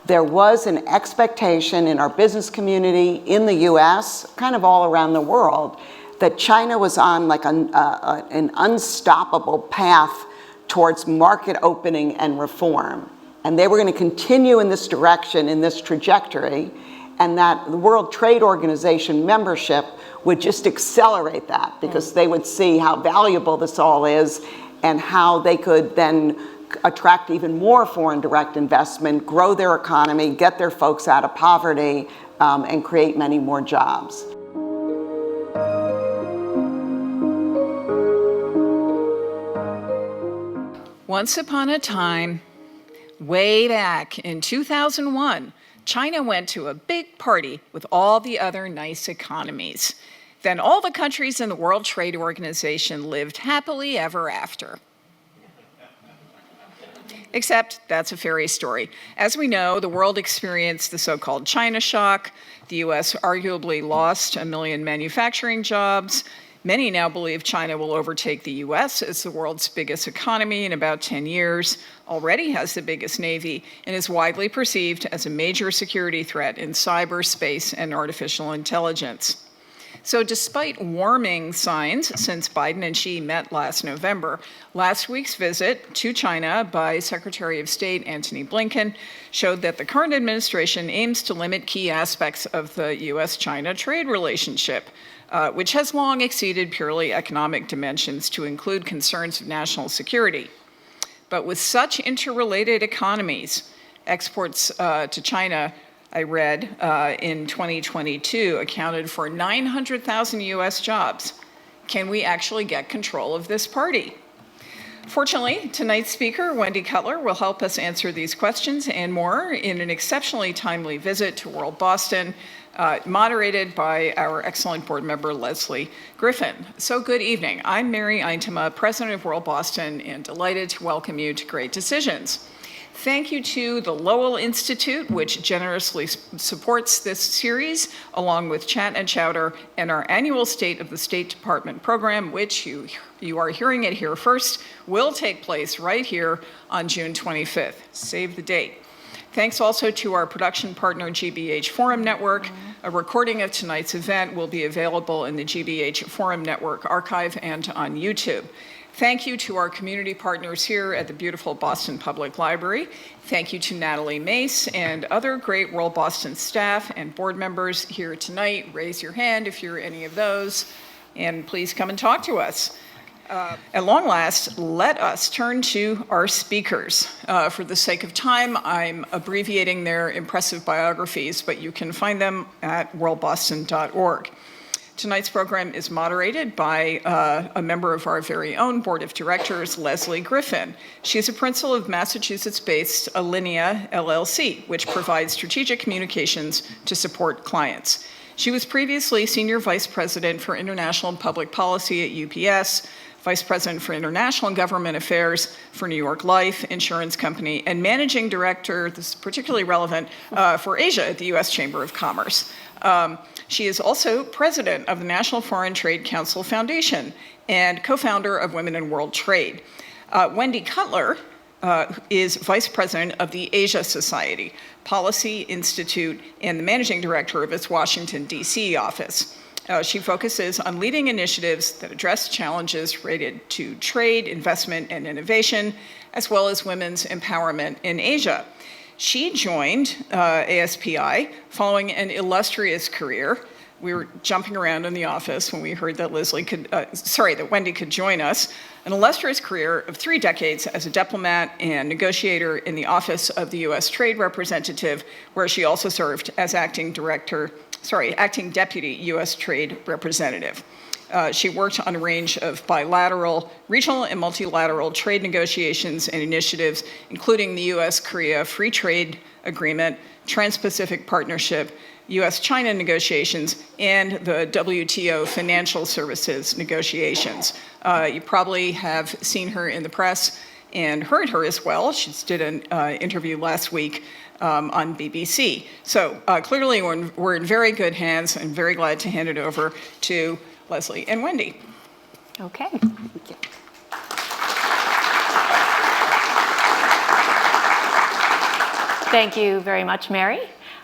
there was an expectation in our business community, in the US, kind of all around the world, that China was on like an unstoppable path towards market opening and reform. And they were going to continue in this direction, in this trajectory, and that the World Trade Organization membership would just accelerate that, because they would see how valuable this all is and how they could then attract even more foreign direct investment, grow their economy, get their folks out of poverty, and create many more jobs. Once upon a time, way back in 2001, China went to a big party with all the other nice economies. Then all the countries in the World Trade Organization lived happily ever after. Except that's a fairy story. As we know, the world experienced the so-called China shock. The US arguably lost 1 million manufacturing jobs. Many now believe China will overtake the US as the world's biggest economy in about 10 years, already has the biggest navy, and is widely perceived as a major security threat in cyberspace and artificial intelligence. So despite warming signs since Biden and Xi met last November, last week's visit to China by Secretary of State Antony Blinken showed that the current administration aims to limit key aspects of the US-China trade relationship, which has long exceeded purely economic dimensions to include concerns of national security. But with such interrelated economies, exports to China, I read, in 2022 accounted for 900,000 US jobs. Can we actually get control of this party? Fortunately, tonight's speaker, Wendy Cutler, will help us answer these questions and more in an exceptionally timely visit to WorldBoston, moderated by our excellent board member, Leslie Griffin. So good evening. I'm Mary Eintema, president of WorldBoston, and delighted to welcome you to Great Decisions. Thank you to the Lowell Institute, which generously supports this series, along with Chat and Chowder and our annual State of the State Department program, which you are hearing it here first, will take place right here on June 25th. Save the date. Thanks also to our production partner, GBH Forum Network. A recording of tonight's event will be available in the GBH Forum Network archive and on YouTube. Thank you to our community partners here at the beautiful Boston Public Library. Thank you to Natalie Mace and other great WorldBoston staff and board members here tonight. Raise your hand if you're any of those, and please come and talk to us. At long last, let us turn to our speakers. For the sake of time, I'm abbreviating their impressive biographies, but you can find them at worldboston.org. Tonight's program is moderated by a member of our very own board of directors, Leslie Griffin. She's a principal of Massachusetts-based Alinea LLC, which provides strategic communications to support clients. She was previously Senior Vice President for International and Public Policy at UPS, Vice President for International Government Affairs for New York Life Insurance Company, and Managing Director, this is particularly relevant, for Asia at the US Chamber of Commerce. She is also president of the National Foreign Trade Council Foundation and co-founder of Women in World Trade. Wendy Cutler is vice president of the Asia Society Policy Institute and the managing director of its Washington, D.C. office. She focuses on leading initiatives that address challenges related to trade, investment, and innovation, as well as women's empowerment in Asia. She joined ASPI following an illustrious career. We were jumping around in the office when we heard that that Wendy could join us. An illustrious career of 3 decades as a diplomat and negotiator in the office of the U.S. Trade Representative, where she also served as acting deputy U.S. Trade Representative. She worked on a range of bilateral, regional, and multilateral trade negotiations and initiatives, including the U.S.-Korea Free Trade Agreement, Trans-Pacific Partnership, U.S.-China negotiations, and the WTO financial services negotiations. You probably have seen her in the press and heard her as well. She did an interview last week on BBC. So clearly we're in very good hands. I'm very glad to hand it over to Leslie and Wendy. Okay. Thank you. Thank you very much, Mary.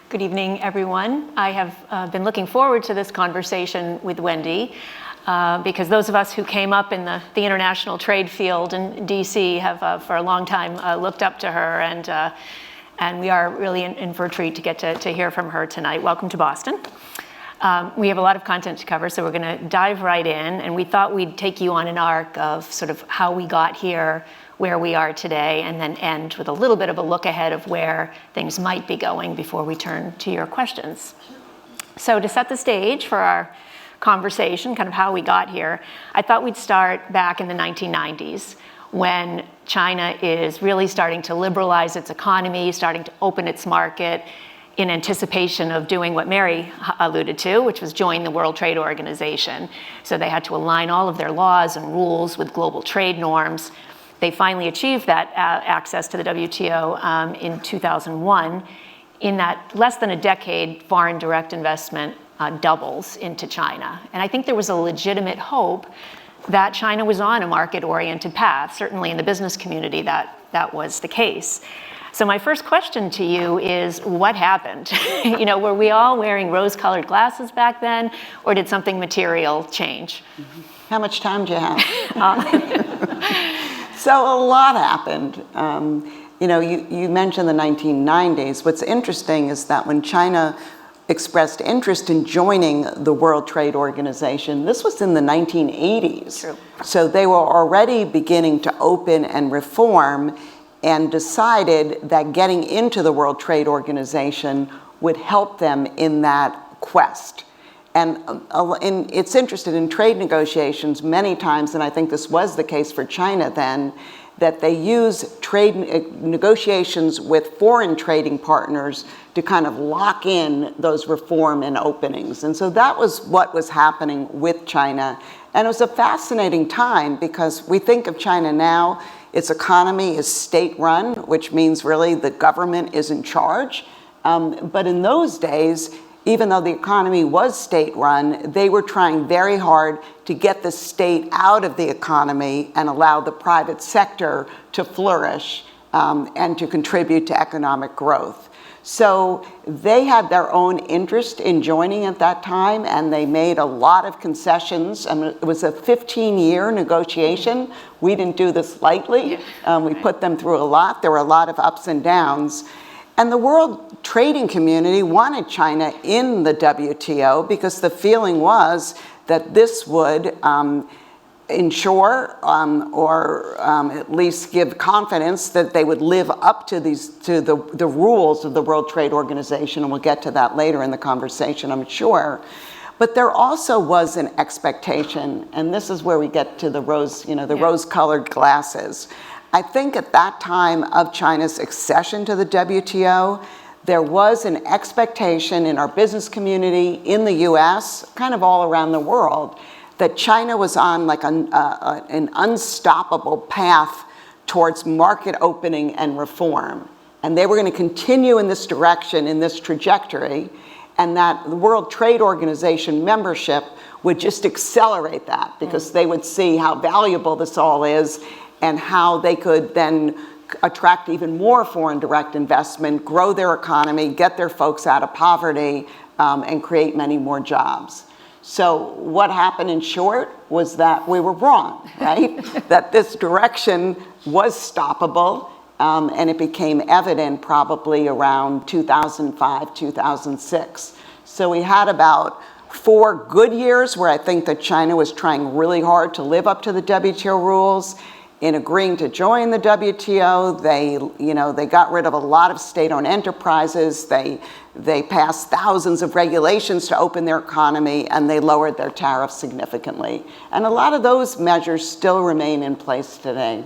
Good evening, everyone. I have been looking forward to this conversation with Wendy because those of us who came up in the international trade field in DC have for a long time looked up to her, and we are really in for a treat to get to hear from her tonight. Welcome to Boston. We have a lot of content to cover, so we're going to dive right in, and we thought we'd take you on an arc of sort of how we got here, where we are today, and then end with a little bit of a look ahead of where things might be going before we turn to your questions. So to set the stage for our conversation, kind of how we got here, I thought we'd start back in the 1990s when China is really starting to liberalize its economy, starting to open its market in anticipation of doing what Mary alluded to, which was join the World Trade Organization. So they had to align all of their laws and rules with global trade norms. They finally achieved that access to the WTO in 2001. In that less than a decade, foreign direct investment doubles into China. And I think there was a legitimate hope that China was on a market-oriented path. Certainly in the business community, that was the case. So my first question to you is, what happened? Were we all wearing rose-colored glasses back then, or did something material change? How much time do you have? So a lot happened. You mentioned the 1990s. What's interesting is that when China expressed interest in joining the World Trade Organization, this was in the 1980s. True. So they were already beginning to open and reform, and decided that getting into the World Trade Organization would help them in that quest. And it's interesting in trade negotiations many times, and I think this was the case for China then, that they use trade negotiations with foreign trading partners to kind of lock in those reform and openings. And so that was what was happening with China. And it was a fascinating time because we think of China now, its economy is state-run, which means really the government is in charge. But in those days, even though the economy was state-run, they were trying very hard to get the state out of the economy and allow the private sector to flourish and to contribute to economic growth. So they had their own interest in joining at that time, and they made a lot of concessions. I mean, it was a 15-year negotiation. We didn't do this lightly. We put them through a lot. There were a lot of ups and downs. And the world trading community wanted China in the WTO because the feeling was that this would ensure or at least give confidence that they would live up to the rules of the World Trade Organization, and we'll get to that later in the conversation, I'm sure. But there also was an expectation, and this is where we get to the rose-colored glasses. I think at that time of China's accession to the WTO, there was an expectation in our business community, in the US, kind of all around the world, that China was on like an unstoppable path towards market opening and reform. And they were going to continue in this direction, in this trajectory, and that the World Trade Organization membership would just accelerate that because they would see how valuable this all is and how they could then attract even more foreign direct investment, grow their economy, get their folks out of poverty, and create many more jobs. So what happened in short was that we were wrong, right? That this direction was stoppable, and it became evident probably around 2005, 2006. So we had about 4 good years where I think that China was trying really hard to live up to the WTO rules. In agreeing to join the WTO, they got rid of a lot of state-owned enterprises. They passed thousands of regulations to open their economy, and they lowered their tariffs significantly. And a lot of those measures still remain in place today.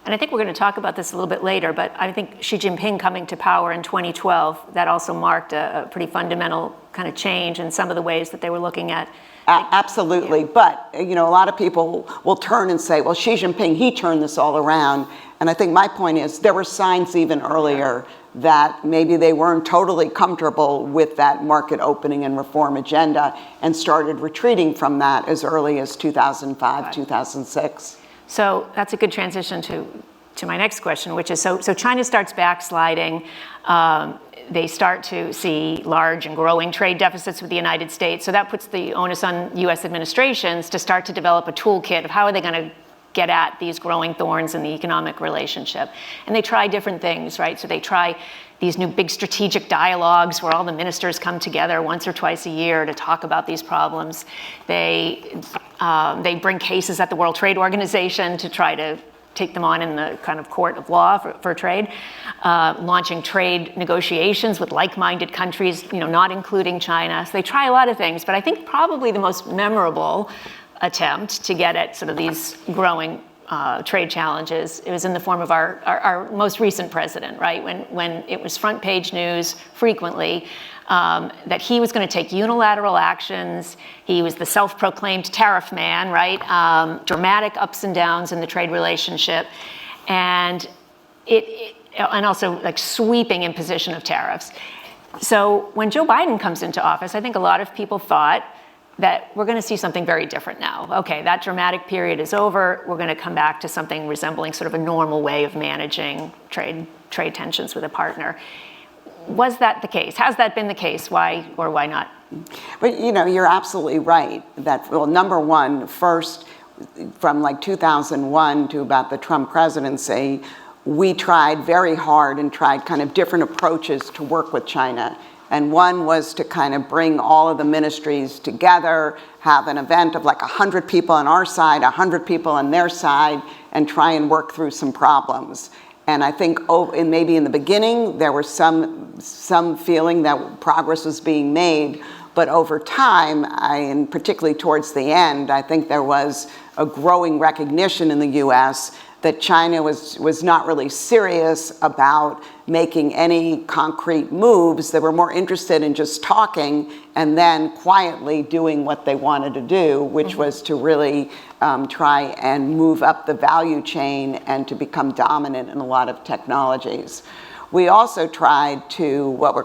And I think we're going to talk about this a little bit later, but I think Xi Jinping coming to power in 2012, that also marked a pretty fundamental kind of change in some of the ways that they were looking at. Absolutely, yeah. But a lot of people will turn and say, well, Xi Jinping, he turned this all around. And I think my point is there were signs even earlier that maybe they weren't totally comfortable with that market opening and reform agenda and started retreating from that as early as 2005, 2006. So that's a good transition to to my next question, which is, so China starts backsliding. They start to see large and growing trade deficits with the United States. So that puts the onus on U.S. administrations to start to develop a toolkit of how are they going to get at these growing thorns in the economic relationship. And they try different things, right? So they try these new big strategic dialogues where all the ministers come together once or twice a year to talk about these problems. They bring cases at the World Trade Organization to try to take them on in the kind of court of law for trade, launching trade negotiations with like-minded countries, not including China. So they try a lot of things, but I think probably the most memorable attempt to get at sort of these growing trade challenges, it was in the form of our most recent president, right? When it was front page news frequently that he was going to take unilateral actions. He was the self-proclaimed tariff man, right? Dramatic ups and downs in the trade relationship, and and also like sweeping imposition of tariffs. So when Joe Biden comes into office, I think a lot of people thought that we're going to see something very different now. Okay, that dramatic period is over. We're going to come back to something resembling sort of a normal way of managing trade tensions with a partner. Was that the case? Has that been the case? Why or why not? But you're absolutely right that, well, number one, first, from like 2001 to about the Trump presidency, we tried very hard and tried kind of different approaches to work with China. And one was to kind of bring all of the ministries together, have an event of like 100 people on our side, 100 people on their side, and try and work through some problems. And I think maybe in the beginning, there was some feeling that progress was being made. But over time, and particularly towards the end, I think there was a growing recognition in the U.S. that China was not really serious about making any concrete moves. They were more interested in just talking and then quietly doing what they wanted to do, which was to really try and move up the value chain and to become dominant in a lot of technologies. We also tried to, what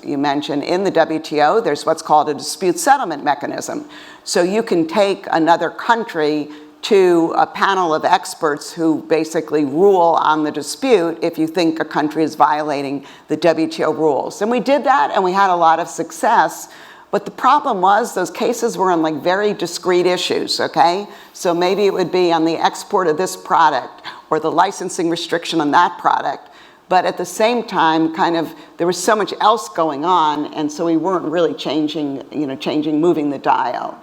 you mentioned, in the WTO, there's what's called a dispute settlement mechanism. So you can take another country to a panel of experts who basically rule on the dispute if you think a country is violating the WTO rules. And we did that, and we had a lot of success. But the problem was those cases were on like very discrete issues, okay? So maybe it would be on the export of this product or the licensing restriction on that product. But at the same time, there was so much else going on, and so we weren't really moving the dial.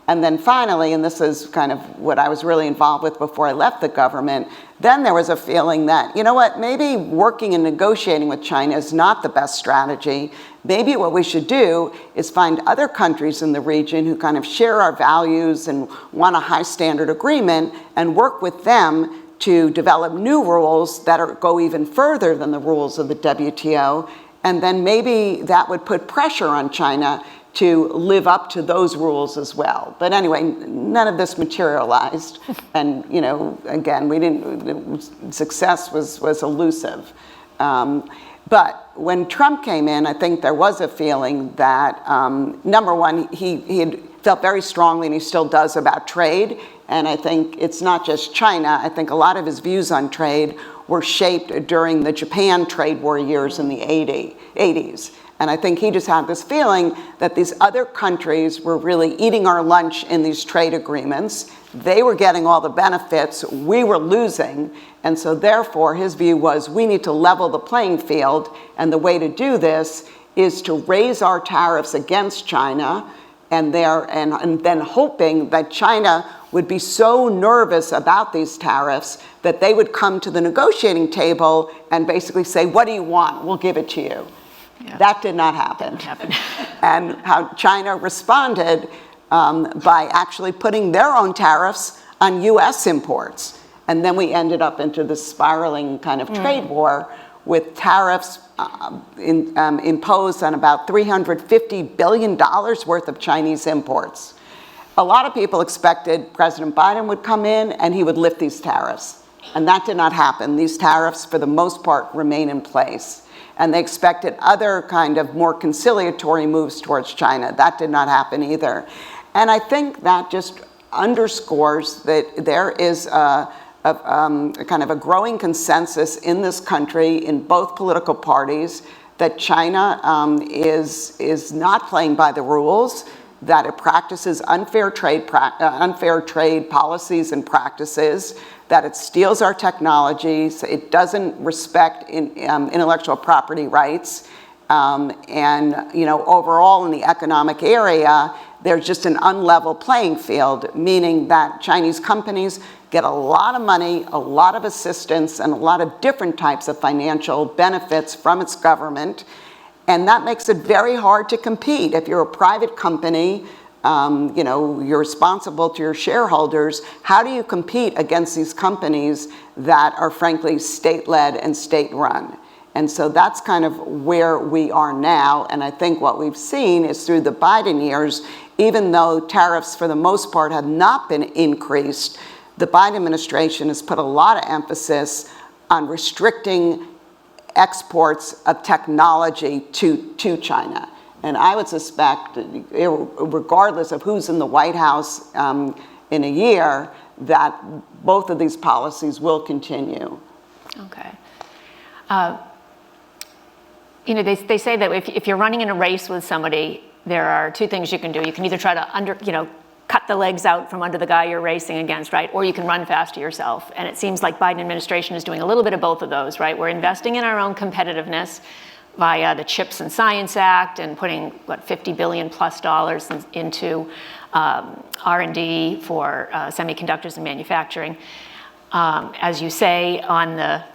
And then finally, and this is kind of what I was really involved with before I left the government, then there was a feeling that, maybe working and negotiating with China is not the best strategy. Maybe what we should do is find other countries in the region who kind of share our values and want a high standard agreement and work with them to develop new rules that go even further than the rules of the WTO. And then maybe that would put pressure on China to live up to those rules as well. But anyway, none of this materialized. And, again, success was elusive. But when Trump came in, I think there was a feeling that, number one, he had felt very strongly, and he still does, about trade. And I think it's not just China. I think a lot of his views on trade were shaped during the Japan trade war years in the 80s. And I think he just had this feeling that these other countries were really eating our lunch in these trade agreements. They were getting all the benefits, we were losing. And so therefore, his view was we need to level the playing field. And the way to do this is to raise our tariffs against China and then hoping that China would be so nervous about these tariffs that they would come to the negotiating table and basically say, what do you want? We'll give it to you. Yeah. That did not happen. And how China responded by actually putting their own tariffs on U.S. imports. And then we ended up into this spiraling kind of trade war with tariffs imposed on about $350 billion worth of Chinese imports. A lot of people expected President Biden would come in and he would lift these tariffs. And that did not happen. These tariffs, for the most part, remain in place. And they expected other kind of more conciliatory moves towards China. That did not happen either. And I think that just underscores that there is a kind of a growing consensus in this country, in both political parties, that China is not playing by the rules, that it practices unfair trade policies and practices, that it steals our technologies, it doesn't respect intellectual property rights, and overall in the economic area, there's just an unlevel playing field, meaning that Chinese companies get a lot of money, a lot of assistance, and a lot of different types of financial benefits from its government. And that makes it very hard to compete. If you're a private company, you're responsible to your shareholders. How do you compete against these companies that are frankly state-led and state-run? And so that's kind of where we are now. And I think what we've seen is through the Biden years, even though tariffs for the most part have not been increased, the Biden administration has put a lot of emphasis on restricting exports of technology to China. And I would suspect, regardless of who's in the White House in a year, that both of these policies will continue. Okay. They say that if you're running in a race with somebody, there are two things you can do. You can either try to cut the legs out from under the guy you're racing against, right? Or you can run faster yourself. And it seems like Biden administration is doing a little bit of both of those, right? We're investing in our own competitiveness via the CHIPS and Science Act and putting, $50 billion plus into R&D for semiconductors and manufacturing. As you say, on the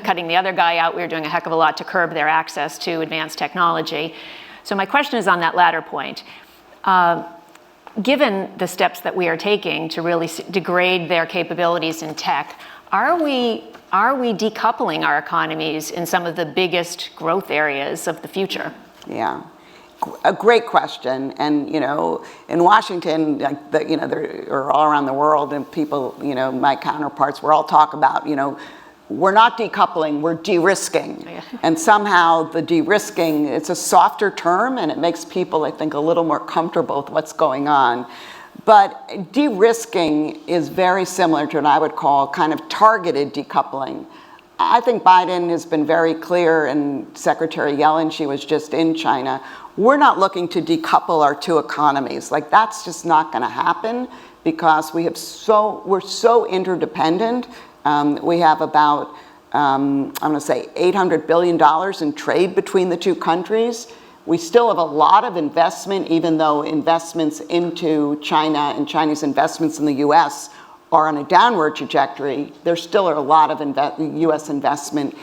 cutting the other guy out, we're doing a heck of a lot to curb their access to advanced technology. So my question is on that latter point. Given the steps that we are taking to really degrade their capabilities in tech, are we decoupling our economies in some of the biggest growth areas of the future? Yeah, a great question. And in Washington, or all around the world, and people, my counterparts, we're all talk about, we're not decoupling, we're de-risking. Yeah. And somehow the de-risking, it's a softer term and it makes people, I think, a little more comfortable with what's going on. But de-risking is very similar to what I would call kind of targeted decoupling. I think Biden has been very clear, and Secretary Yellen, she was just in China, we're not looking to decouple our two economies. Like, that's just not gonna happen because we're so interdependent. We have about, I'm gonna say $800 billion in trade between the two countries. We still have a lot of investment, even though investments into China and Chinese investments in the US are on a downward trajectory. There still are a lot of US investment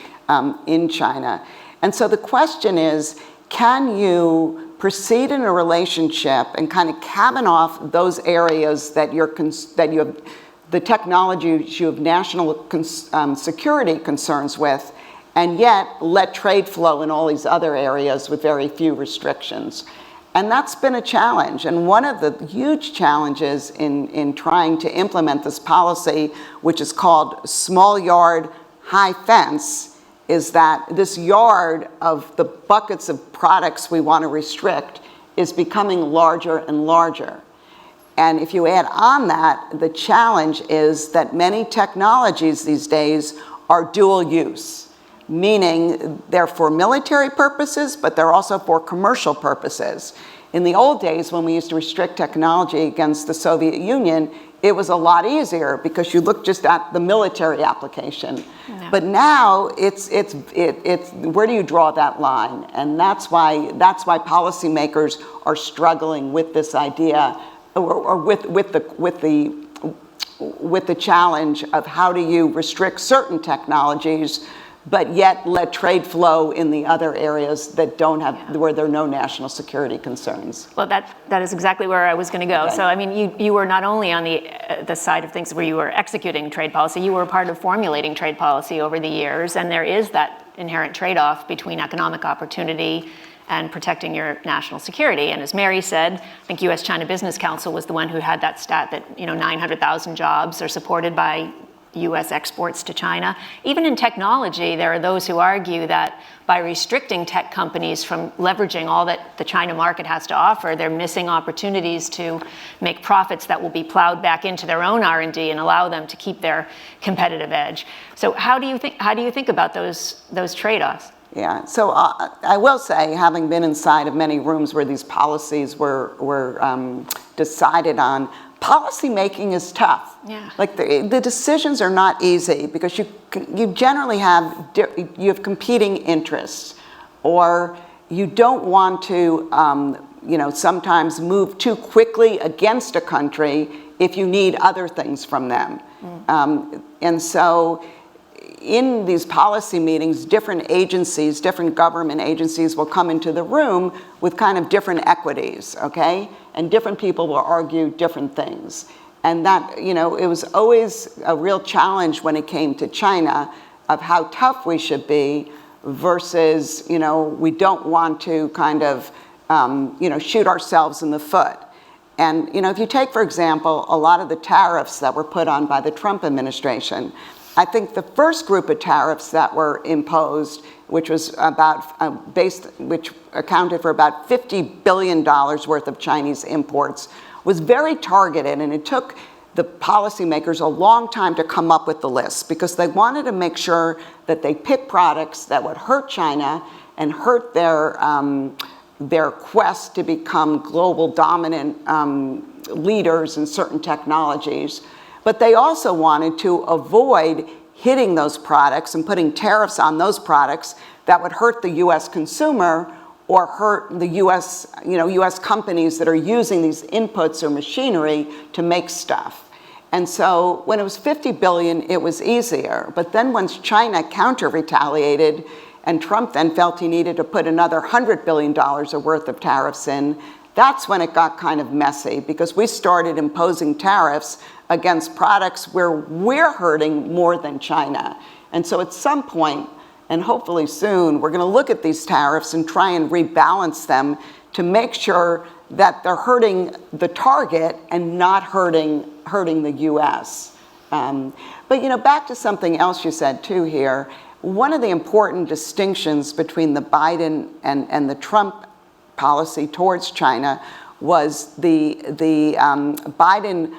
in China. And so the question is, can you proceed in a relationship and kind of cabin off those areas that you have the technologies you have national security concerns with, and yet let trade flow in all these other areas with very few restrictions? And that's been a challenge. And one of the huge challenges in trying to implement this policy, which is called small yard, high fence, is that this yard of the buckets of products we want to restrict is becoming larger and larger. And if you add on that, the challenge is that many technologies these days are dual use, meaning they're for military purposes, but they're also for commercial purposes. In the old days, when we used to restrict technology against the Soviet Union, it was a lot easier because you look just at the military application. Yeah. But now it's where do you draw that line? And that's why policymakers are struggling with this idea, or with the challenge of how do you restrict certain technologies, but yet let trade flow in the other areas that don't have, where there are no national security concerns. Well, that is exactly where I was going to go. Okay. So, I mean, you were not only on the side of things where you were executing trade policy, you were a part of formulating trade policy over the years, and there is that inherent trade-off between economic opportunity and protecting your national security. And as Mary said, I think U.S. China Business Council was the one who had that stat that 900,000 jobs are supported by US exports to China. Even in technology, there are those who argue that by restricting tech companies from leveraging all that the China market has to offer, they're missing opportunities to make profits that will be plowed back into their own R&D and allow them to keep their competitive edge. So how do you think about those trade-offs? Yeah, so I will say, having been inside of many rooms where these policies were decided on, policy making is tough. Yeah. Like the decisions are not easy because you generally have competing interests, or you don't want to sometimes move too quickly against a country if you need other things from them. And so in these policy meetings, different agencies, different government agencies will come into the room with kind of different equities, okay? And different people will argue different things. And that, it was always a real challenge when it came to China of how tough we should be versus, we don't want to kind of, shoot ourselves in the foot. And, if you take, for example, a lot of the tariffs that were put on by the Trump administration, I think the first group of tariffs that were imposed, which was which accounted for about $50 billion worth of Chinese imports, was very targeted, and it took the policymakers a long time to come up with the list because they wanted to make sure that they picked products that would hurt China and hurt their quest to become global dominant leaders in certain technologies. But they also wanted to avoid hitting those products and putting tariffs on those products that would hurt the U.S. consumer or hurt the U.S. companies that are using these inputs or machinery to make stuff. And so when it was $50 billion, it was easier. But then once China counter-retaliated and Trump then felt he needed to put another $100 billion worth of tariffs in, that's when it got kind of messy because we started imposing tariffs against products where we're hurting more than China. And so at some point, and hopefully soon, we're going to look at these tariffs and try and rebalance them to make sure that they're hurting the target and not hurting the U.S. But back to something else you said too here. One of the important distinctions between the Biden and the Trump policy towards China was the Biden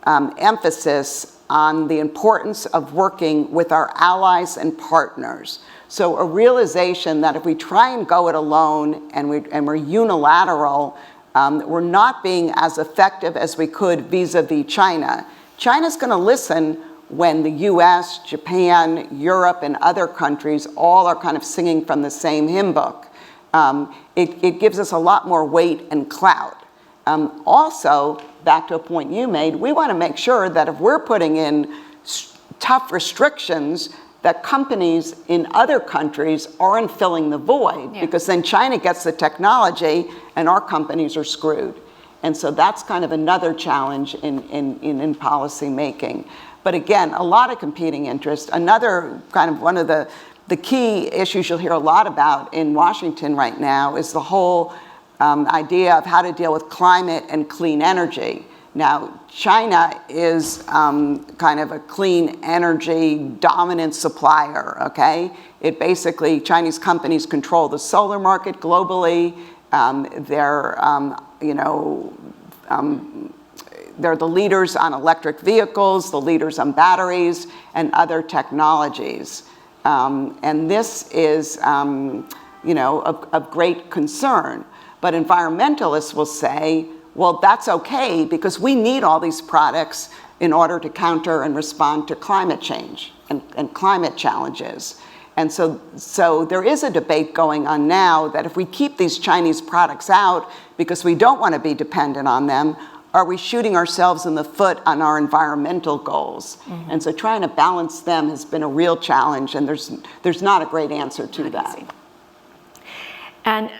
emphasis on the importance of working with our allies and partners. So a realization that if we try and go it alone and we're unilateral, we're not being as effective as we could vis-a-vis China. China's going to listen when the US, Japan, Europe, and other countries all are kind of singing from the same hymn book. It gives us a lot more weight and clout. Also, back to a point you made, we want to make sure that if we're putting in tough restrictions, that companies in other countries aren't filling the void, because then China gets the technology and our companies are screwed. And so that's kind of another challenge in policy making. But again, a lot of competing interests. Another kind of one of the key issues you'll hear a lot about in Washington right now is the whole idea of how to deal with climate and clean energy. Now, China is kind of a clean energy dominant supplier, okay? Chinese companies control the solar market globally. They're the leaders on electric vehicles, the leaders on batteries, and other technologies. And this is, of great concern. But environmentalists will say, well, that's okay because we need all these products in order to counter and respond to climate change and climate challenges. And so there is a debate going on now that if we keep these Chinese products out because we don't want to be dependent on them, are we shooting ourselves in the foot on our environmental goals? Mm-hmm. And so trying to balance them has been a real challenge, and there's not a great answer to that. And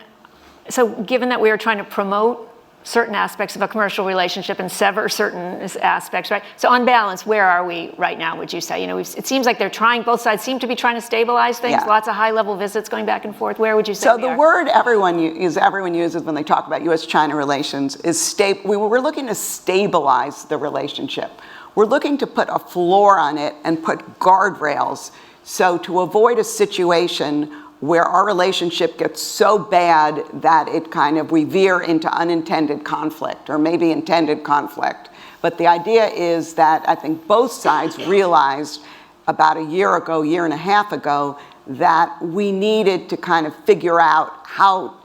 so given that we are trying to promote certain aspects of a commercial relationship and sever certain aspects, right? So on balance, where are we right now, would you say? It seems like both sides seem to be trying to stabilize things, lots of high-level visits going back and forth. Where would you say So the word everyone uses when they talk about U.S.-China relations is we're looking to stabilize the relationship. We're looking to put a floor on it and put guardrails. So to avoid a situation where our relationship gets so bad that it kind of we veer into unintended conflict or maybe intended conflict. But the idea is that I think both sides realized about a year and a half ago, that we needed to kind of figure out how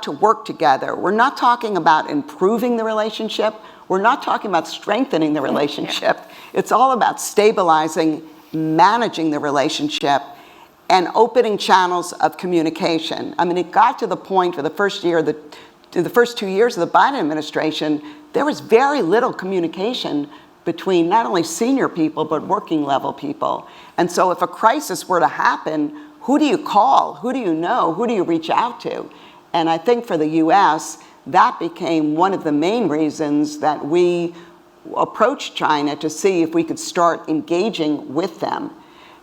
to work together. We're not talking about improving the relationship. We're not talking about strengthening the relationship. It's all about stabilizing, managing the relationship, and opening channels of communication. I mean, it got to the point for the first 2 years of the Biden administration, there was very little communication between not only senior people, but working level people. And so if a crisis were to happen, who do you call? Who do you know? Who do you reach out to? And I think for the US, that became one of the main reasons that we approached China to see if we could start engaging with them.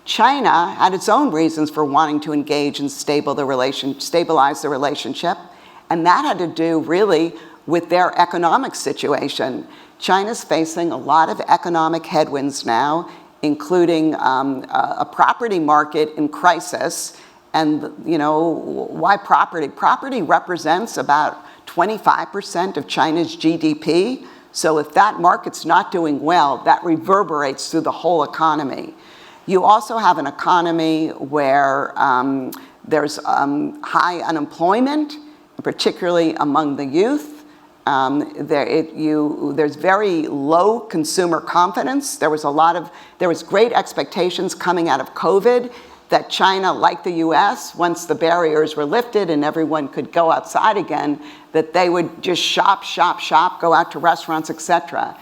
China had its own reasons for wanting to engage and stabilize the relationship, and that had to do really with their economic situation. China's facing a lot of economic headwinds now, including a property market in crisis. And why property? Property represents about 25% of China's GDP. So if that market's not doing well, that reverberates through the whole economy. You also have an economy where there's high unemployment, particularly among the youth. There's very low consumer confidence. There was great expectations coming out of COVID that China, like the US, once the barriers were lifted and everyone could go outside again, that they would just shop, go out to restaurants, etc.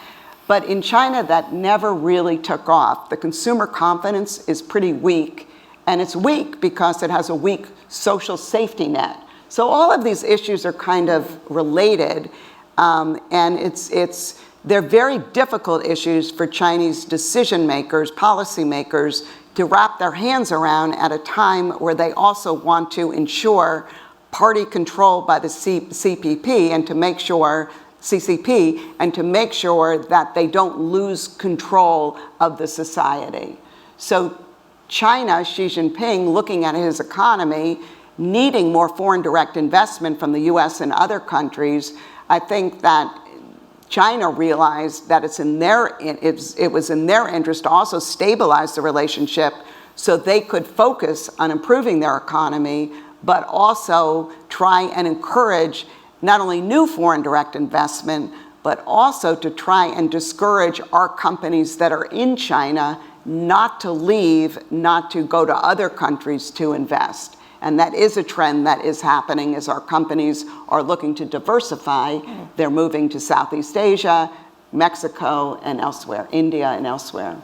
But in China, that never really took off. The consumer confidence is pretty weak, and it's weak because it has a weak social safety net. So all of these issues are kind of related, and they're very difficult issues for Chinese decision makers, policymakers, to wrap their hands around at a time where they also want to ensure party control by the CCP and to make sure that they don't lose control of the society. So China, Xi Jinping, looking at his economy, needing more foreign direct investment from the US and other countries, I think that China realized that it was in their interest to also stabilize the relationship so they could focus on improving their economy, but also try and encourage not only new foreign direct investment, but also to try and discourage our companies that are in China not to leave, not to go to other countries to invest. And that is a trend that is happening as our companies are looking to diversify. They're moving to Southeast Asia, Mexico, and elsewhere, India and elsewhere.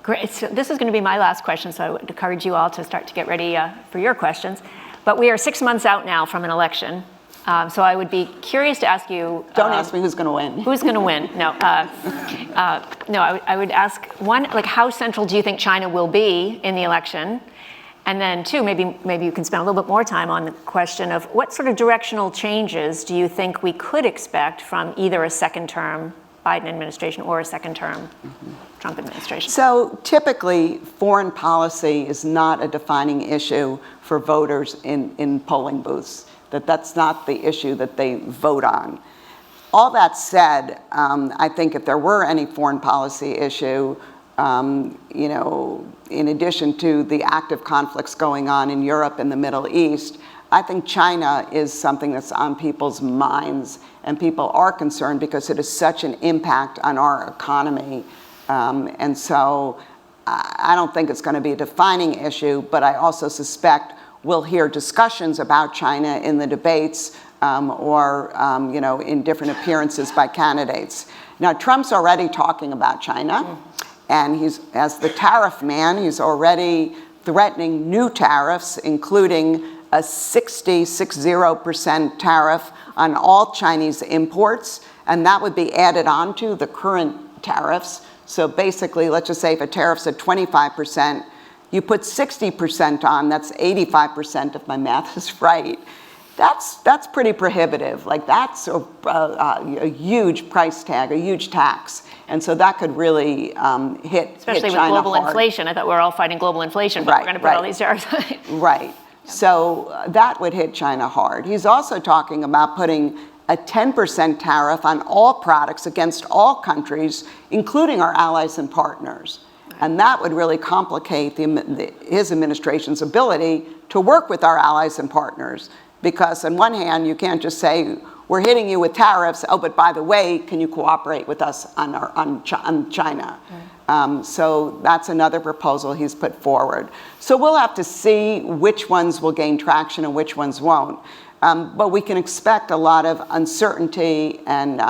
Great. So this is going to be my last question, so I would encourage you all to start to get ready for your questions. But we are 6 months out now from an election. So I would be curious to ask you... Don't ask me who's going to win. Who's going to win? No. No, I would ask, one, like how central do you think China will be in the election? And then two, maybe you can spend a little bit more time on the question of what sort of directional changes do you think we could expect from either a second-term Biden administration or a second-term Trump administration? So typically, foreign policy is not a defining issue for voters in polling booths. That's not the issue that they vote on. All that said, I think if there were any foreign policy issue, in addition to the active conflicts going on in Europe and the Middle East, I think China is something that's on people's minds, and people are concerned because it has such an impact on our economy. And so I don't think it's going to be a defining issue, but I also suspect we'll hear discussions about China in the debates or in different appearances by candidates. Now, Trump's already talking about China. And as the tariff man, he's already threatening new tariffs, including a 60% tariff on all Chinese imports. And that would be added on to the current tariffs. So basically, let's just say if a tariff's at 25%, you put 60% on, that's 85% if my math is right. that's pretty prohibitive. Like that's a huge price tag, a huge tax. And so that could really hit Especially with China global hard. inflation. I thought we were all fighting global inflation, but Right, we're going to put right. all these tariffs. Right. So that would hit China hard. He's also talking about putting a 10% tariff on all products against all countries, including our allies and partners. And that would really complicate his administration's ability to work with our allies and partners. Because on one hand, you can't just say, we're hitting you with tariffs, oh, but by the way, can you cooperate with us on China? So that's another proposal he's put forward. So we'll have to see which ones will gain traction and which ones won't. But we can expect a lot of uncertainty and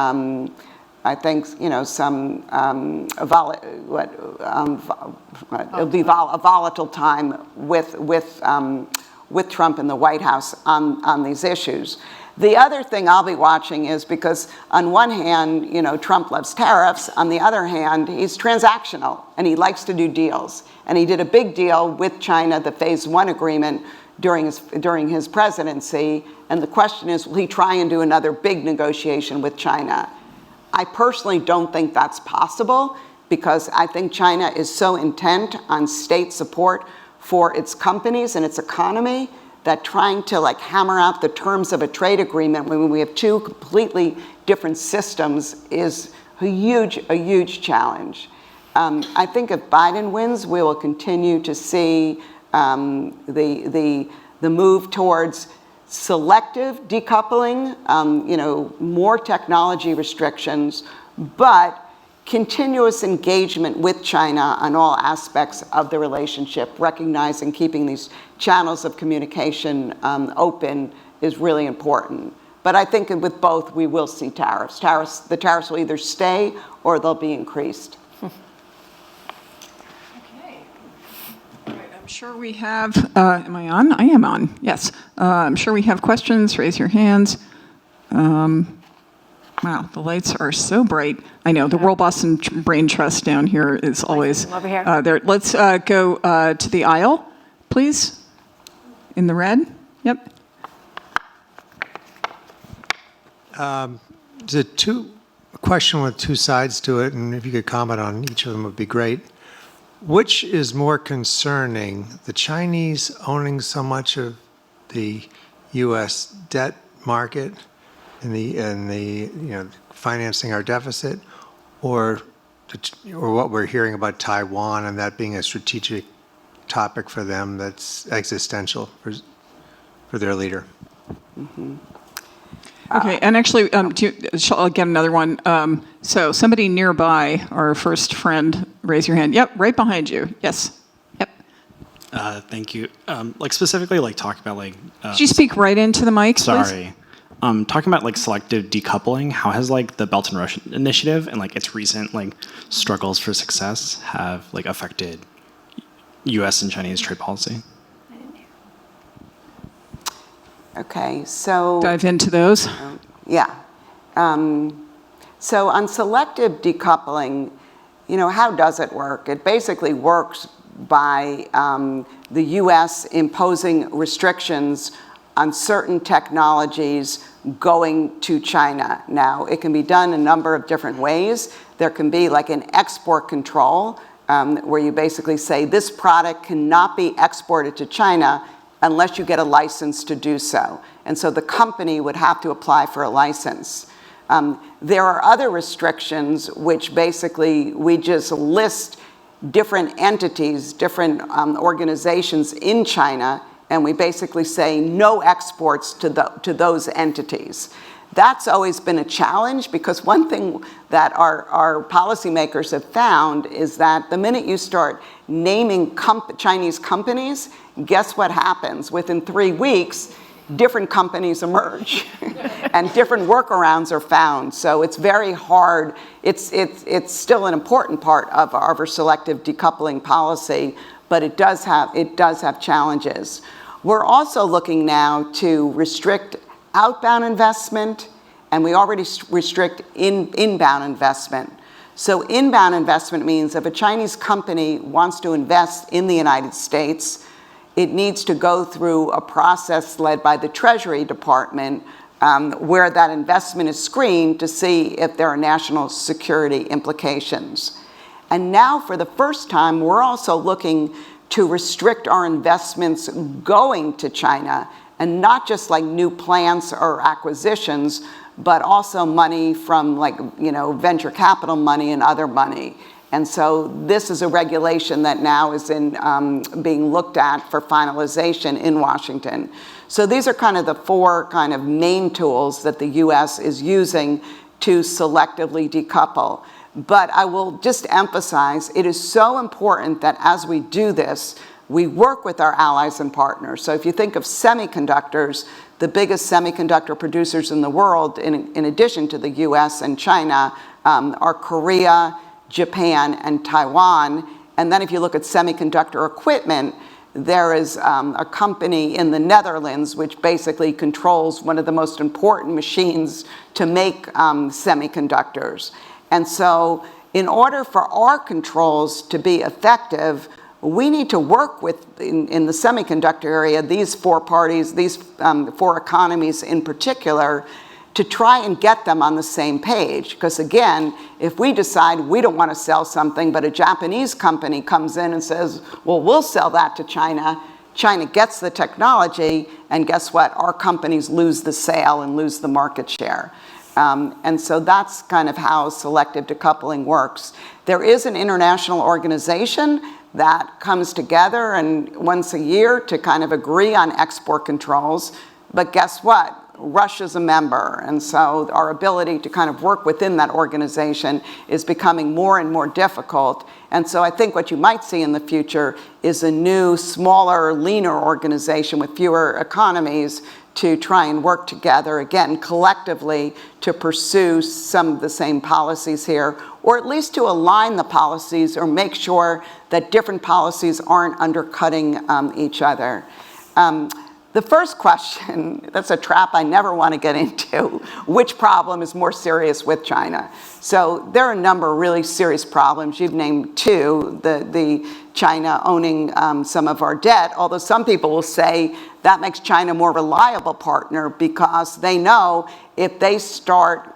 I think, some it'll be a volatile time with Trump in the White House on these issues. The other thing I'll be watching is because on one hand, Trump loves tariffs. On the other hand, he's transactional and he likes to do deals. And he did a big deal with China, the Phase 1 agreement, during his presidency. And the question is, will he try and do another big negotiation with China? I personally don't think that's possible because I think China is so intent on state support for its companies and its economy that trying to hammer out the terms of a trade agreement when we have two completely different systems is a huge challenge. I think if Biden wins, we will continue to see the move towards selective decoupling, more technology restrictions, but continuous engagement with China on all aspects of the relationship, recognizing keeping these channels of communication open is really important. But I think with both, we will see tariffs. The tariffs will either stay or they'll be increased. I'm sure we have, am I on? I am on, yes. I'm sure we have questions. Raise your hands. Wow, the lights are so bright. I know, the WorldBoston Brain Trust down here is always over here. there. Let's go to the aisle, please. In the red, yep. There's a question with two sides to it, and if you could comment on each of them would be great. Which is more concerning, the Chinese owning so much of the U.S. debt market and the financing our deficit, or what we're hearing about Taiwan and that being a strategic topic for them that's existential for their leader? Mm-hmm. Okay, and actually, I'll get another one. So somebody nearby, our first friend, raise your hand. Yep, right behind you. Yes. Yep. Thank you. Specifically, talk about Could you speak right into the mic, please? Sorry. Talking about selective decoupling. How has the Belt and Road Initiative and its recent struggles for success have affected U.S. and Chinese trade policy? Okay, so Dive into those. yeah. So on selective decoupling, how does it work? It basically works by the U.S. imposing restrictions on certain technologies going to China. Now, it can be done a number of different ways. There can be an export control, where you basically say this product cannot be exported to China unless you get a license to do so. And so the company would have to apply for a license. There are other restrictions which basically we just list different entities, different organizations in China, and we basically say no exports to those entities. That's always been a challenge because one thing that our policymakers have found is that the minute you start naming Chinese companies, guess what happens? Within 3 weeks, different companies emerge and different workarounds are found. So it's very hard. It's still an important part of our selective decoupling policy, but it does have challenges. We're also looking now to restrict outbound investment, and we already restrict inbound investment. So inbound investment means if a Chinese company wants to invest in the United States, it needs to go through a process led by the Treasury Department where that investment is screened to see if there are national security implications. And now, for the first time, we're also looking to restrict our investments going to China, and not just like new plants or acquisitions, but also money from venture capital money and other money. And so this is a regulation that now is being looked at for finalization in Washington. So these are kind of the four kind of main tools that the US is using to selectively decouple. But I will just emphasize, it is so important that as we do this, we work with our allies and partners. So if you think of semiconductors, the biggest semiconductor producers in the world, in addition to the US and China, are Korea, Japan, and Taiwan. And then if you look at semiconductor equipment, there is a company in the Netherlands which basically controls one of the most important machines to make semiconductors. And so in order for our controls to be effective, we need to work with, in the semiconductor area, these four parties, these four economies in particular, to try and get them on the same page. Because again, if we decide we don't want to sell something, but a Japanese company comes in and says, well, we'll sell that to China, China gets the technology, and guess what? Our companies lose the sale and lose the market share. And so that's kind of how selective decoupling works. There is an international organization that comes together and once a year to kind of agree on export controls. But guess what? Russia's a member, and so our ability to kind of work within that organization is becoming more and more difficult. And so I think what you might see in the future is a new, smaller, leaner organization with fewer economies to try and work together, again, collectively, to pursue some of the same policies here, or at least to align the policies or make sure that different policies aren't undercutting each other. The first question, that's a trap I never want to get into, which problem is more serious with China? So there are a number of really serious problems. You've named two, the China owning some of our debt, although some people will say that makes China a more reliable partner because they know if they start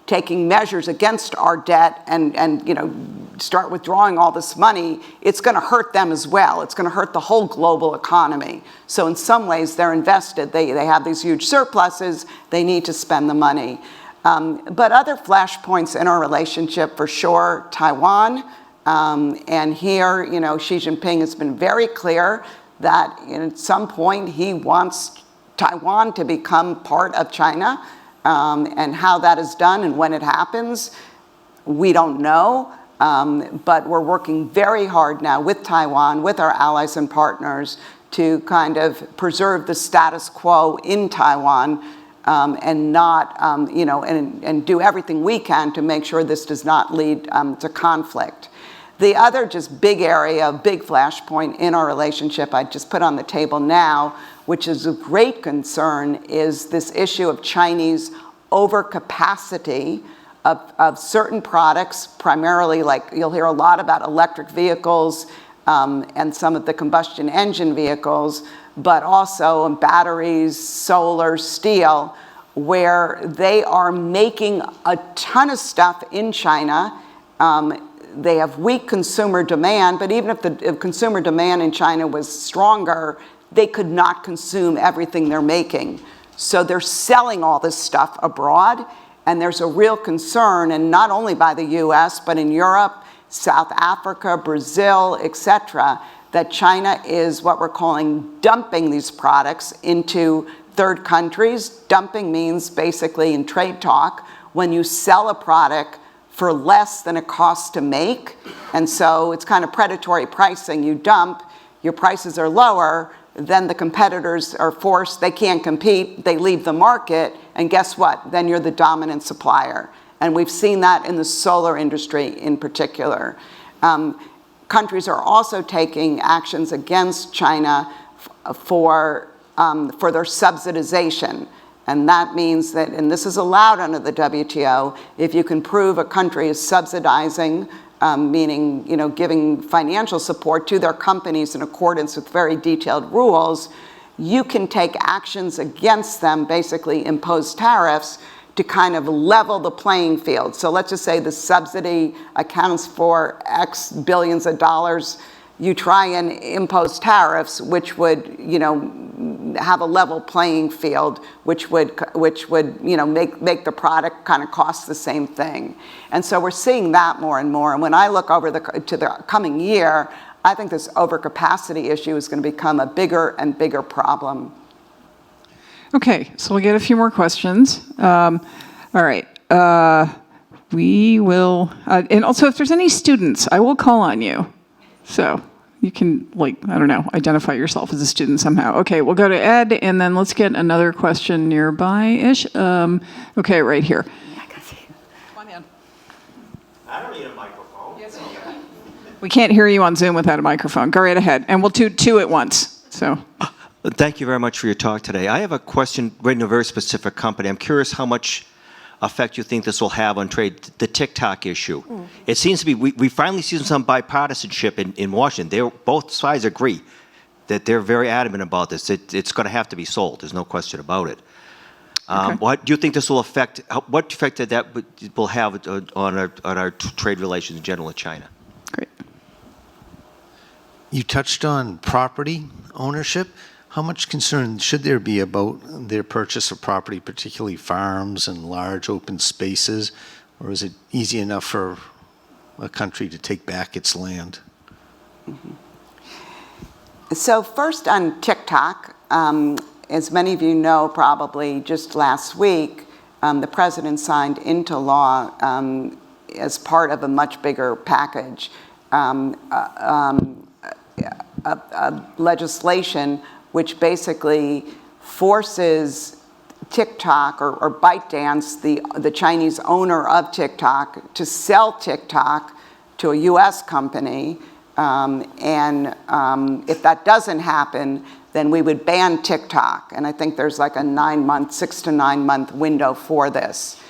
taking measures against our debt and start withdrawing all this money, it's going to hurt them as well. It's going to hurt the whole global economy. So in some ways, they're invested. They have these huge surpluses. They need to spend the money. But other flashpoints in our relationship, for sure, Taiwan. And here, Xi Jinping has been very clear that at some point he wants Taiwan to become part of China. And how that is done and when it happens, we don't know. But we're working very hard now with Taiwan, with our allies and partners, to kind of preserve the status quo in Taiwan and not, and do everything we can to make sure this does not lead to conflict. The other just big area, big flashpoint in our relationship I just put on the table now, which is of great concern, is this issue of Chinese overcapacity of certain products, primarily, like you'll hear a lot about electric vehicles and some of the combustion engine vehicles, but also batteries, solar, steel, where they are making a ton of stuff in China. They have weak consumer demand, but even if the consumer demand in China was stronger, they could not consume everything they're making. So they're selling all this stuff abroad, and there's a real concern, and not only by the US, but in Europe, South Africa, Brazil, etc., that China is what we're calling dumping these products into third countries. Dumping means basically, in trade talk, when you sell a product for less than it costs to make. And so it's kind of predatory pricing. You dump, your prices are lower, then the competitors are forced, they can't compete, they leave the market, and guess what? Then you're the dominant supplier. And we've seen that in the solar industry in particular. Countries are also taking actions against China for their subsidization. And that means that, and this is allowed under the WTO, if you can prove a country is subsidizing meaning, giving financial support to their companies in accordance with very detailed rules, you can take actions against them, basically impose tariffs to kind of level the playing field. So let's just say the subsidy accounts for X billions of dollars. You try and impose tariffs, which would, have a level playing field, which would, make the product kind of cost the same thing. And so we're seeing that more and more. And when I look over to the coming year, I think this overcapacity issue is going to become a bigger and bigger problem. Okay, so we'll get a few more questions. All right. We will, and also if there's any students, I will call on you. So you can, identify yourself as a student somehow. Okay, we'll go to Ed, and then let's get another question nearby-ish. Okay, right here. Come on in. I don't need a microphone. Yes, you do. We can't hear you on Zoom without a microphone. Go right ahead, and we'll do two at once. So. Thank you very much for your talk today. I have a question relating to a very specific company. I'm curious how much effect you think this will have on trade, the TikTok issue. It seems to be, we finally see some bipartisanship in Washington. Both sides agree that they're very adamant about this. It's going to have to be sold. There's no question about it. Okay. What do you think this will affect, what effect that will have on our trade relations in general with China? Great. You touched on property ownership. How much concern should there be about their purchase of property, particularly farms and large open spaces? Or is it easy enough for a country to take back its land? So first on TikTok, as many of you know probably just last week, the president signed into law as part of a much bigger package, legislation which basically forces TikTok or ByteDance, the Chinese owner of TikTok, to sell TikTok to a US company. If that doesn't happen, then we would ban TikTok. And I think there's like a 6 to 9 month window for this.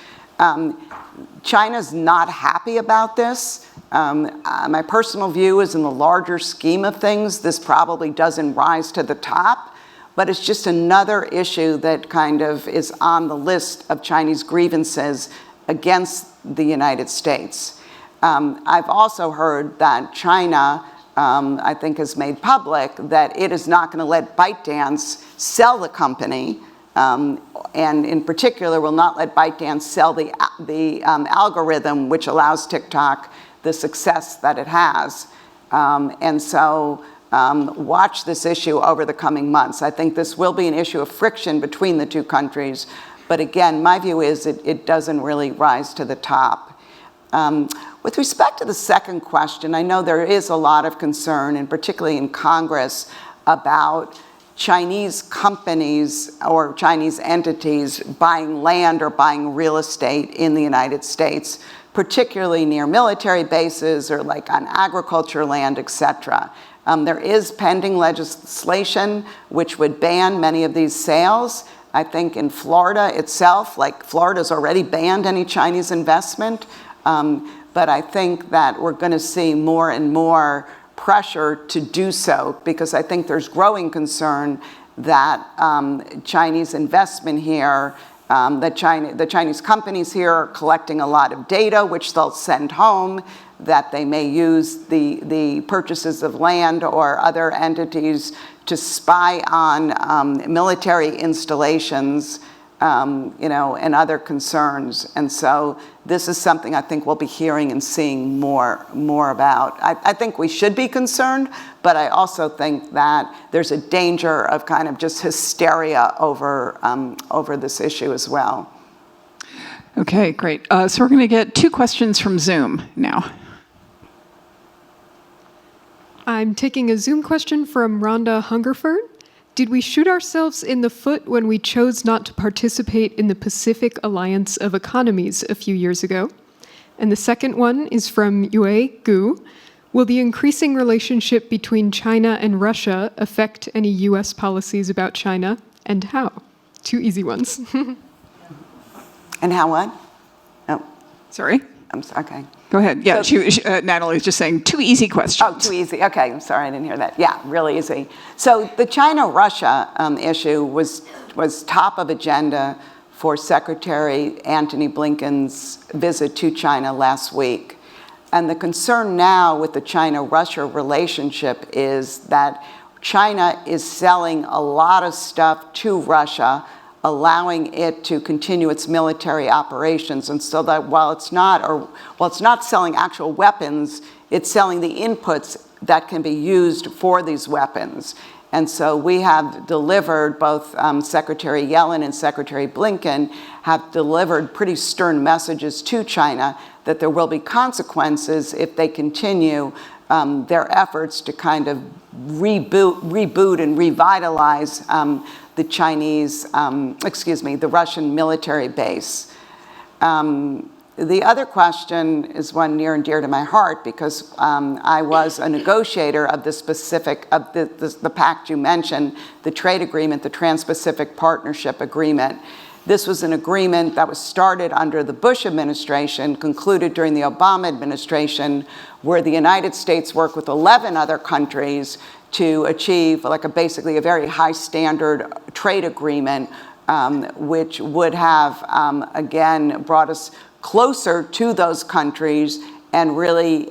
China's not happy about this. My personal view is in the larger scheme of things, this probably doesn't rise to the top, but it's just another issue that kind of is on the list of Chinese grievances against the United States. I've also heard that China, I think, has made public that it is not going to let ByteDance sell the company, and in particular will not let ByteDance sell the algorithm which allows TikTok the success that it has. And so watch this issue over the coming months. I think this will be an issue of friction between the two countries. But again, my view is it doesn't really rise to the top. With respect to the second question, I know there is a lot of concern, and particularly in Congress, about Chinese companies or Chinese entities buying land or buying real estate in the United States, particularly near military bases or like on agriculture land, et cetera. There is pending legislation which would ban many of these sales. I think in Florida itself, like Florida's already banned any Chinese investment, but I think that we're going to see more and more pressure to do so because I think there's growing concern that Chinese investment here, the Chinese companies here are collecting a lot of data which they'll send home, that they may use the purchases of land or other entities to spy on military installations, and other concerns. And so this is something I think we'll be hearing and seeing more about. I think we should be concerned, but I also think that there's a danger of kind of just hysteria over this issue as well. Okay, great. So we're going to get 2 questions from Zoom now. I'm taking a Zoom question from Rhonda Hungerford. Did we shoot ourselves in the foot when we chose not to participate in the Pacific Alliance of Economies a few years ago? And the second one is from Yue Gu. Will the increasing relationship between China and Russia affect any US policies about China, and how? 2 easy ones. And how what? Oh. Sorry? Okay. Go ahead. Yeah, So- Natalie's just saying 2 easy questions. Oh, too easy. Okay, I'm sorry, I didn't hear that. Yeah, really easy. So the China-Russia issue was top of agenda for Secretary Antony Blinken's visit to China last week. And the concern now with the China-Russia relationship is that China is selling a lot of stuff to Russia, allowing it to continue its military operations. And so that while it's not selling actual weapons, it's selling the inputs that can be used for these weapons. And so we have delivered, both Secretary Yellen and Secretary Blinken have delivered pretty stern messages to China that there will be consequences if they continue their efforts to kind of reboot and revitalize the the Russian military base. The other question is one near and dear to my heart because I was a negotiator of the pact you mentioned, the trade agreement, the Trans-Pacific Partnership Agreement. This was an agreement that was started under the Bush administration, concluded during the Obama administration, where the United States worked with 11 other countries to achieve basically a very high standard trade agreement, which would have, again, brought us closer to those countries and really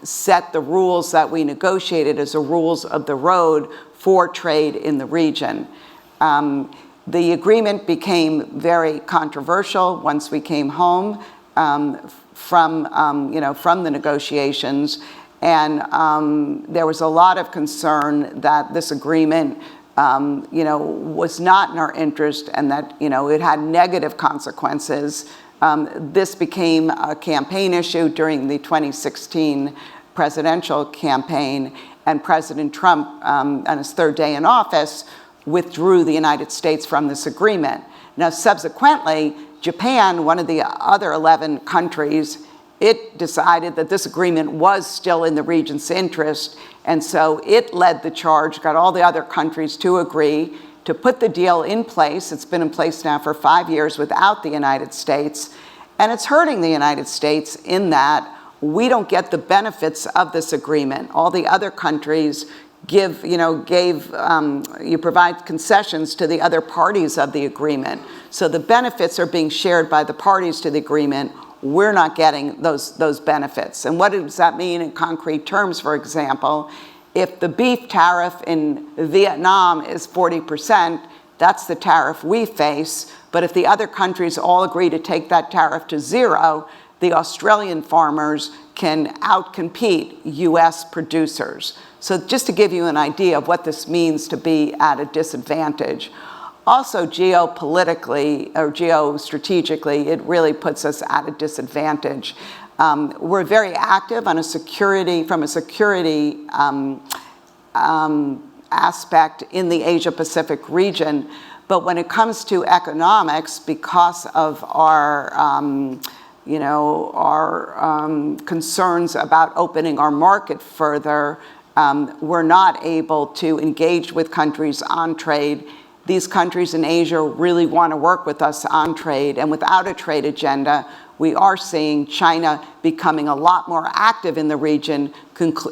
set the rules that we negotiated as the rules of the road for trade in the region. The agreement became very controversial once we came home from the negotiations, and there was a lot of concern that this agreement was not in our interest and that it had negative consequences. This became a campaign issue during the 2016 presidential campaign, and President Trump, on his third day in office, withdrew the United States from this agreement. Now, subsequently, Japan, one of the other 11 countries, it decided that this agreement was still in the region's interest, and so it led the charge, got all the other countries to agree to put the deal in place. It's been in place now for 5 years without the United States, and it's hurting the United States in that we don't get the benefits of this agreement. All the other countries provide concessions to the other parties of the agreement. So the benefits are being shared by the parties to the agreement. We're not getting those benefits. And what does that mean in concrete terms? For example, if the beef tariff in Vietnam is 40%, that's the tariff we face. But if the other countries all agree to take that tariff to zero, the Australian farmers can outcompete US producers. So just to give you an idea of what this means to be at a disadvantage. Also, geopolitically or geostrategically, it really puts us at a disadvantage. We're very active from a security aspect in the Asia-Pacific region, but when it comes to economics, because of our concerns about opening our market further, we're not able to engage with countries on trade. These countries in Asia really want to work with us on trade, and without a trade agenda, we are seeing China becoming a lot more active in the region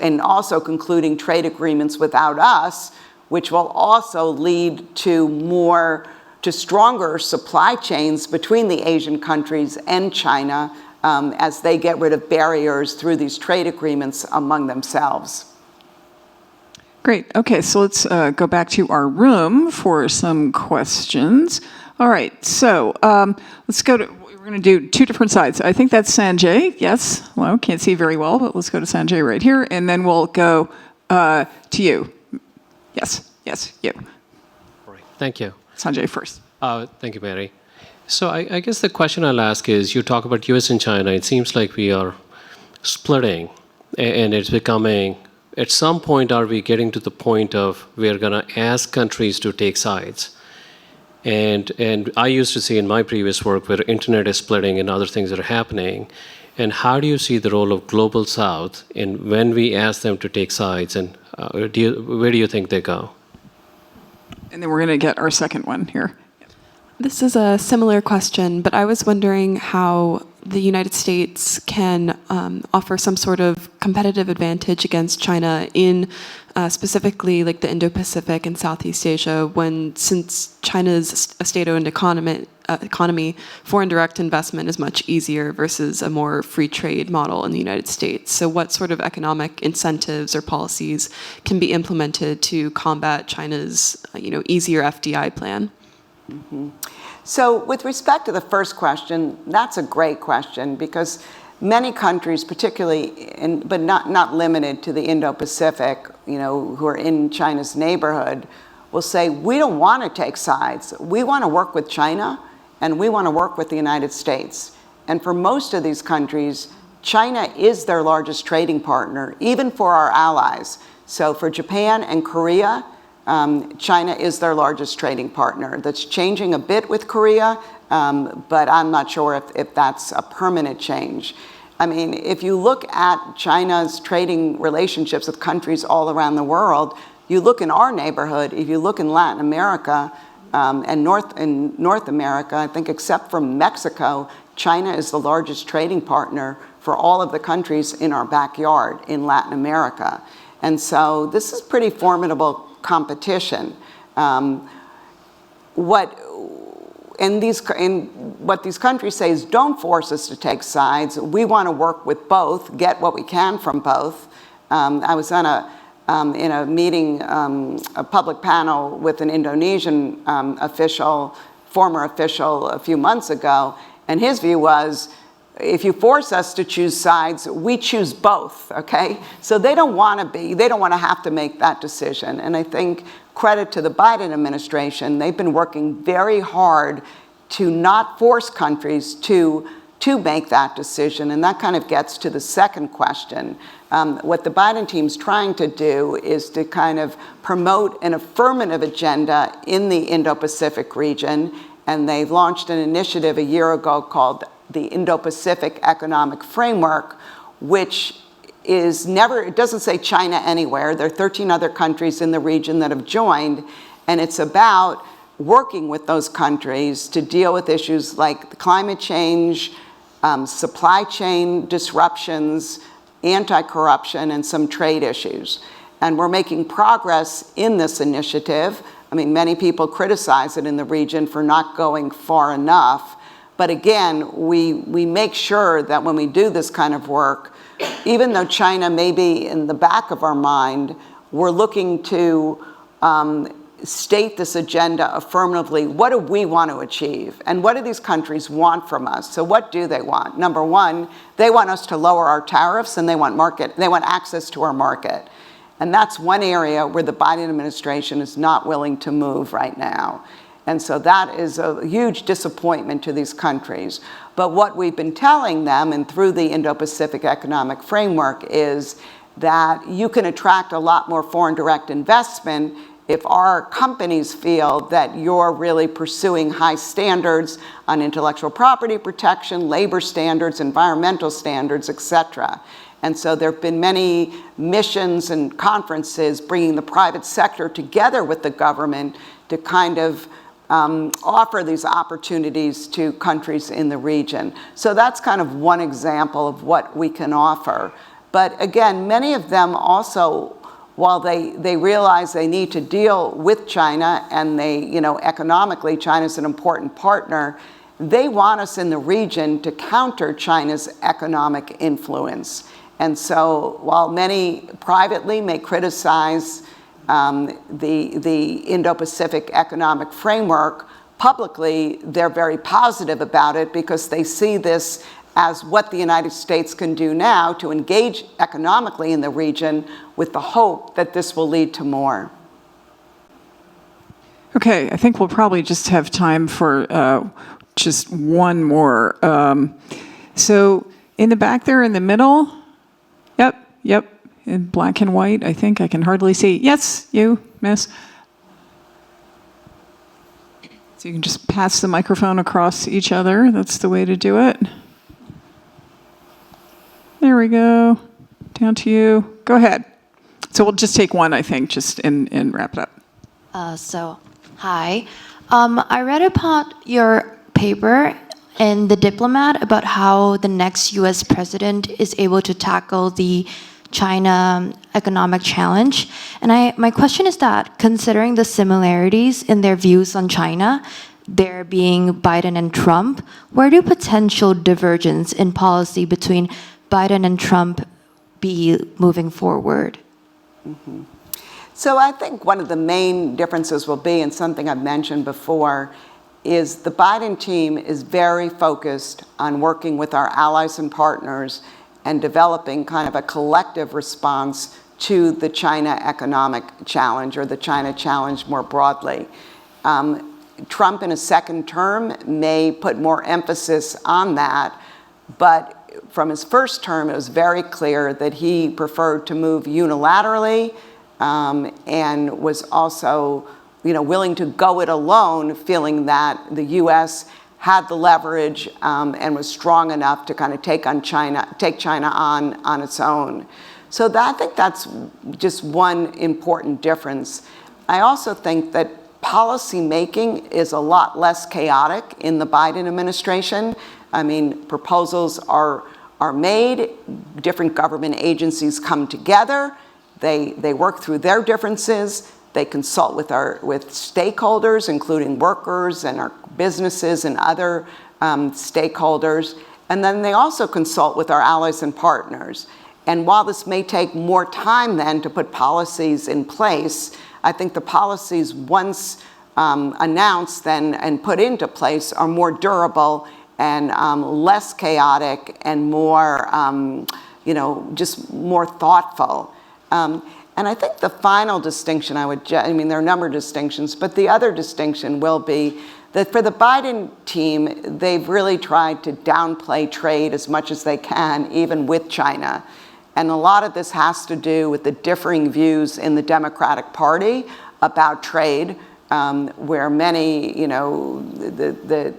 and also concluding trade agreements without us, which will also lead to stronger supply chains between the Asian countries and China as they get rid of barriers through these trade agreements among themselves. Great. Okay, so let's go back to our room for some questions. All right, so let's go to, we're going to do two different sides. I think that's Sanjay. Yes. Well, can't see very well, but let's go to Sanjay right here, and then we'll go to you. Yes, you. All right. Thank you. Sanjay first. Thank you, Mary. So I guess the question I'll ask is, you talk about US and China. It seems like we are splitting, and it's becoming, at some point, are we getting to the point of we're going to ask countries to take sides? And I used to see in my previous work where internet is splitting and other things that are happening. And how do you see the role of Global South in when we ask them to take sides, and where do you think they go? And then we're going to get our second one here. This is a similar question, but I was wondering how the United States can offer some sort of competitive advantage against China in specifically like the Indo-Pacific and Southeast Asia, since China is a state-owned economy, foreign direct investment is much easier versus a more free trade model in the United States. So what sort of economic incentives or policies can be implemented to combat China's easier FDI plan? Mm-hmm. So with respect to the first question, that's a great question, because many countries, particularly, but not limited to the Indo-Pacific, who are in China's neighborhood, will say, we don't want to take sides. We want to work with China, and we want to work with the United States. And for most of these countries, China is their largest trading partner, even for our allies. So for Japan and Korea, China is their largest trading partner. That's changing a bit with Korea, but I'm not sure if that's a permanent change. I mean, if you look at China's trading relationships with countries all around the world, you look in our neighborhood, if you look in Latin America and North America, I think except for Mexico, China is the largest trading partner for all of the countries in our backyard in Latin America. And so this is pretty formidable competition. What these countries say is, don't force us to take sides. We want to work with both, get what we can from both. I was in a meeting, a public panel with an Indonesian former official a few months ago, and his view was, if you force us to choose sides, we choose both, okay? So they don't want to have to make that decision. And I think credit to the Biden administration, they've been working very hard to not force countries to make that decision. And that kind of gets to the second question. What the Biden team's trying to do is to kind of promote an affirmative agenda in the Indo-Pacific region. And they've launched an initiative a year ago called the Indo-Pacific Economic Framework, which it doesn't say China anywhere. There are 13 other countries in the region that have joined, and it's about working with those countries to deal with issues like climate change, supply chain disruptions, anti-corruption, and some trade issues. And we're making progress in this initiative. I mean, many people criticize it in the region for not going far enough. But again, we make sure that when we do this kind of work, even though China may be in the back of our mind, we're looking to state this agenda affirmatively. What do we want to achieve? And what do these countries want from us? So what do they want? Number one, they want us to lower our tariffs, and they want access to our market. And that's one area where the Biden administration is not willing to move right now. And so that is a huge disappointment to these countries. But what we've been telling them, and through the Indo-Pacific Economic Framework, is that you can attract a lot more foreign direct investment if our companies feel that you're really pursuing high standards on intellectual property protection, labor standards, environmental standards, et cetera. And so there have been many missions and conferences bringing the private sector together with the government to kind of offer these opportunities to countries in the region. So that's kind of one example of what we can offer. But again, many of them also, while they realize they need to deal with China, and economically China's an important partner, they want us in the region to counter China's economic influence. And so while many privately may criticize the Indo-Pacific Economic Framework, publicly they're very positive about it because they see this as what the United States can do now to engage economically in the region, with the hope that this will lead to more. Okay, I think we'll probably just have time for just one more. So in the back there in the middle, yep, in black and white, I think I can hardly see. Yes, you, miss. So you can just pass the microphone across each other. That's the way to do it. There we go. Down to you. Go ahead. So we'll just take one, I think, just and wrap it up. Hi. I read about your paper in The Diplomat about how the next US president is able to tackle the China economic challenge. And my question is that, considering the similarities in their views on China, there being Biden and Trump, where do potential divergence in policy between Biden and Trump be moving forward? Mm-hmm. So I think one of the main differences will be, and something I've mentioned before, is the Biden team is very focused on working with our allies and partners and developing kind of a collective response to the China economic challenge, or the China challenge more broadly. Trump in a second term may put more emphasis on that, but from his first term, it was very clear that he preferred to move unilaterally, and was also, willing to go it alone, feeling that the U.S. had the leverage and was strong enough to kind of take China on its own. So I think that's just one important difference. I also think that policy making is a lot less chaotic in the Biden administration. I mean, proposals are made, different government agencies come together, they work through their differences, they consult with stakeholders, including workers and our businesses and other stakeholders, and then they also consult with our allies and partners. And while this may take more time then to put policies in place, I think the policies, once announced then and put into place, are more durable and less chaotic and more, just more thoughtful. And I think the final distinction there are a number of distinctions, but the other distinction will be that for the Biden team, they've really tried to downplay trade as much as they can, even with China. And a lot of this has to do with the differing views in the Democratic Party about trade, where many, the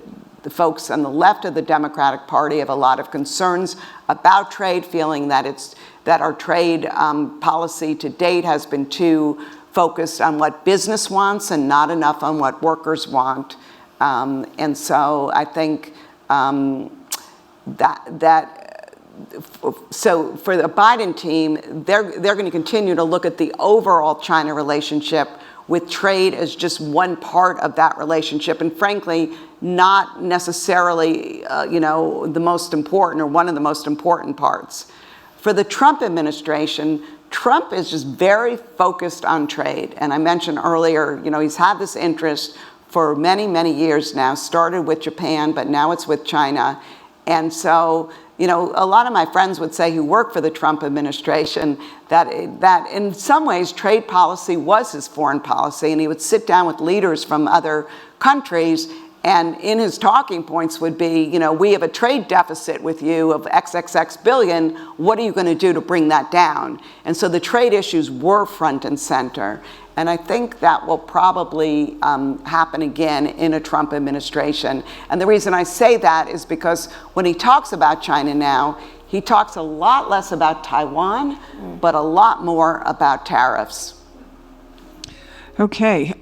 folks on the left of the Democratic Party have a lot of concerns about trade, feeling that our trade policy to date has been too focused on what business wants and not enough on what workers want. And so I think so for the Biden team, they're going to continue to look at the overall China relationship, with trade as just one part of that relationship, and frankly, not necessarily, the most important or one of the most important parts. For the Trump administration, Trump is just very focused on trade. And I mentioned earlier, he's had this interest for many, many years now, started with Japan, but now it's with China. And so, a lot of my friends would say who work for the Trump administration that in some ways trade policy was his foreign policy, and he would sit down with leaders from other countries, and in his talking points would be, we have a trade deficit with you of XXX billion, what are you going to do to bring that down? And so the trade issues were front and center. And I think that will probably happen again in a Trump administration. And the reason I say that is because when he talks about China now, he talks a lot less about Taiwan, but a lot more about tariffs. Okay,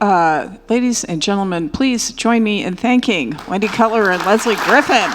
ladies and gentlemen, please join me in thanking Wendy Cutler and Leslie Griffin.